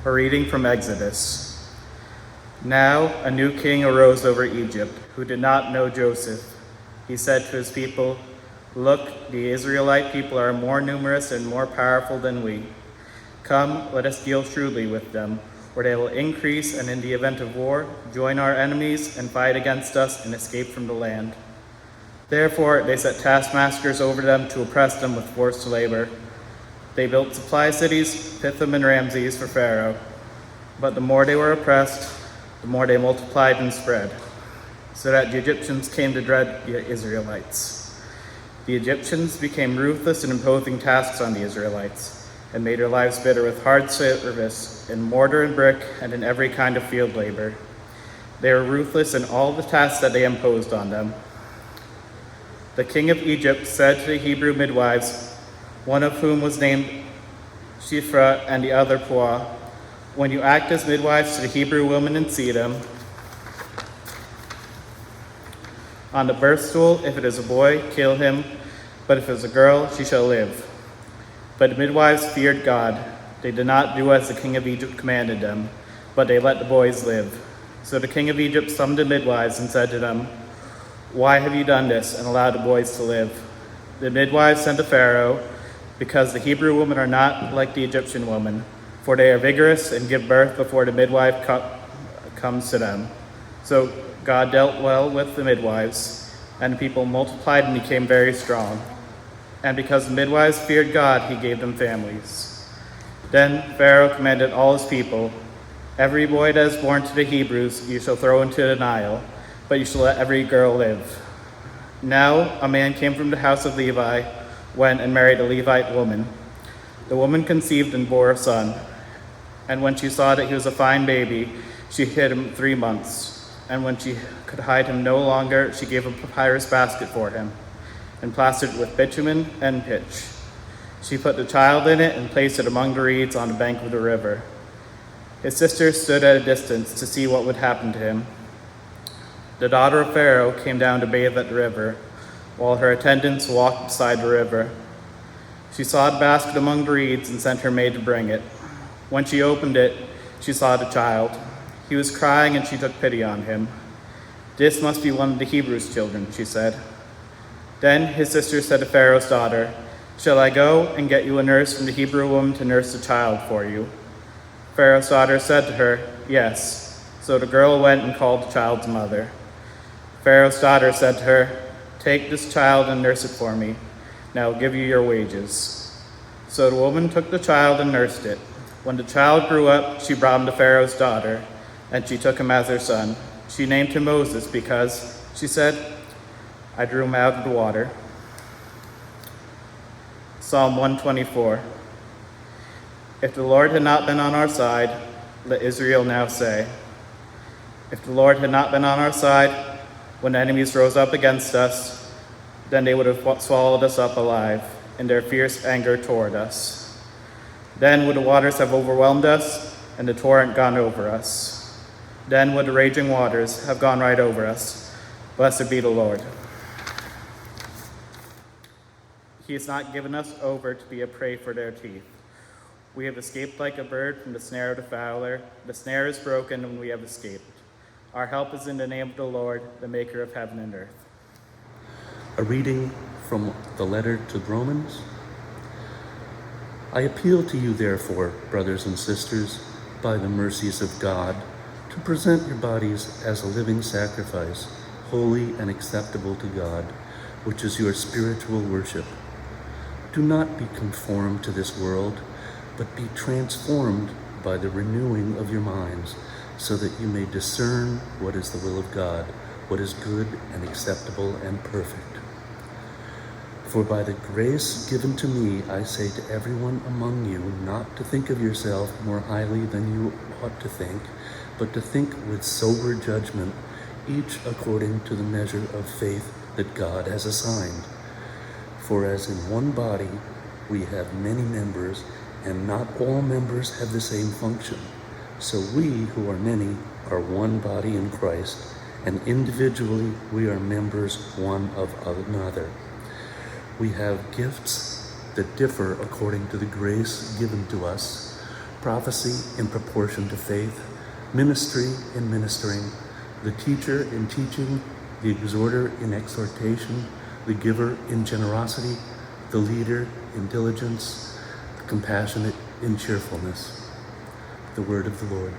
A reading from Exodus. Now a new king arose over Egypt, who did not know Joseph. He said to his people, "Look, the Israelite people are more numerous and more powerful than we. Come, let us deal shrewdly with them, or they will increase, and in the event of war, join our enemies and fight against us and escape from the land." Therefore they set taskmasters over them to oppress them with forced labor. They built supply cities, Pithom and Ramses, for Pharaoh. But the more they were oppressed, the more they multiplied and spread, so that the Egyptians came to dread the Israelites. The Egyptians became ruthless in imposing tasks on the Israelites, and made their lives bitter with hard service in mortar and brick and in every kind of field labor. They were ruthless in all the tasks that they imposed on them. The king of Egypt said to the Hebrew midwives, one of whom was named Shiphrah and the other Puah, "When you act as midwives to the Hebrew women in Sedom, on the birth stool, if it is a boy, kill him, but if it is a girl, she shall live." But the midwives feared God. They did not do as the king of Egypt commanded them, but they let the boys live. So the king of Egypt summoned the midwives and said to them, "Why have you done this and allowed the boys to live?" The midwives said to Pharaoh, "Because the Hebrew women are not like the Egyptian women, for they are vigorous and give birth before the midwife comes to them." So God dealt well with the midwives, and the people multiplied and became very strong. And because the midwives feared God, he gave them families. Then Pharaoh commanded all his people, "Every boy that is born to the Hebrews you shall throw into the Nile, but you shall let every girl live." Now a man came from the house of Levi, went and married a Levite woman. The woman conceived and bore a son. And when she saw that he was a fine baby, she hid him 3 months. And when she could hide him no longer, she gave a papyrus basket for him and plastered it with bitumen and pitch. She put the child in it and placed it among the reeds on the bank of the river. His sisters stood at a distance to see what would happen to him. The daughter of Pharaoh came down to bathe at the river, while her attendants walked beside the river. She saw the basket among the reeds and sent her maid to bring it. When she opened it, she saw the child. He was crying, and she took pity on him. "This must be one of the Hebrews' children," she said. Then his sister said to Pharaoh's daughter, "Shall I go and get you a nurse from the Hebrew woman to nurse the child for you?" Pharaoh's daughter said to her, "Yes." So the girl went and called the child's mother. Pharaoh's daughter said to her, "Take this child and nurse it for me, and I will give you your wages." So the woman took the child and nursed it. When the child grew up, she brought him to Pharaoh's daughter, and she took him as her son. She named him Moses because, she said, "I drew him out of the water." Psalm 124. If the Lord had not been on our side, let Israel now say. If the Lord had not been on our side, when enemies rose up against us, then they would have swallowed us up alive in their fierce anger toward us. Then would the waters have overwhelmed us, and the torrent gone over us. Then would the raging waters have gone right over us. Blessed be the Lord. He has not given us over to be a prey for their teeth. We have escaped like a bird from the snare of the fowler. The snare is broken, and we have escaped. Our help is in the name of the Lord, the maker of heaven and earth. A reading from the letter to Romans. I appeal to you, therefore, brothers and sisters, by the mercies of God, to present your bodies as a living sacrifice, holy and acceptable to God, which is your spiritual worship. Do not be conformed to this world, but be transformed by the renewing of your minds, so that you may discern what is the will of God, what is good and acceptable and perfect. For by the grace given to me, I say to everyone among you not to think of yourself more highly than you ought to think, but to think with sober judgment, each according to the measure of faith that God has assigned. For as in one body we have many members, and not all members have the same function, so we who are many are one body in Christ, and individually we are members one of another. We have gifts that differ according to the grace given to us. prophecy in proportion to faith, ministry in ministering, the teacher in teaching, the exhorter in exhortation, the giver in generosity, the leader in diligence, the compassionate in cheerfulness. The word of the Lord.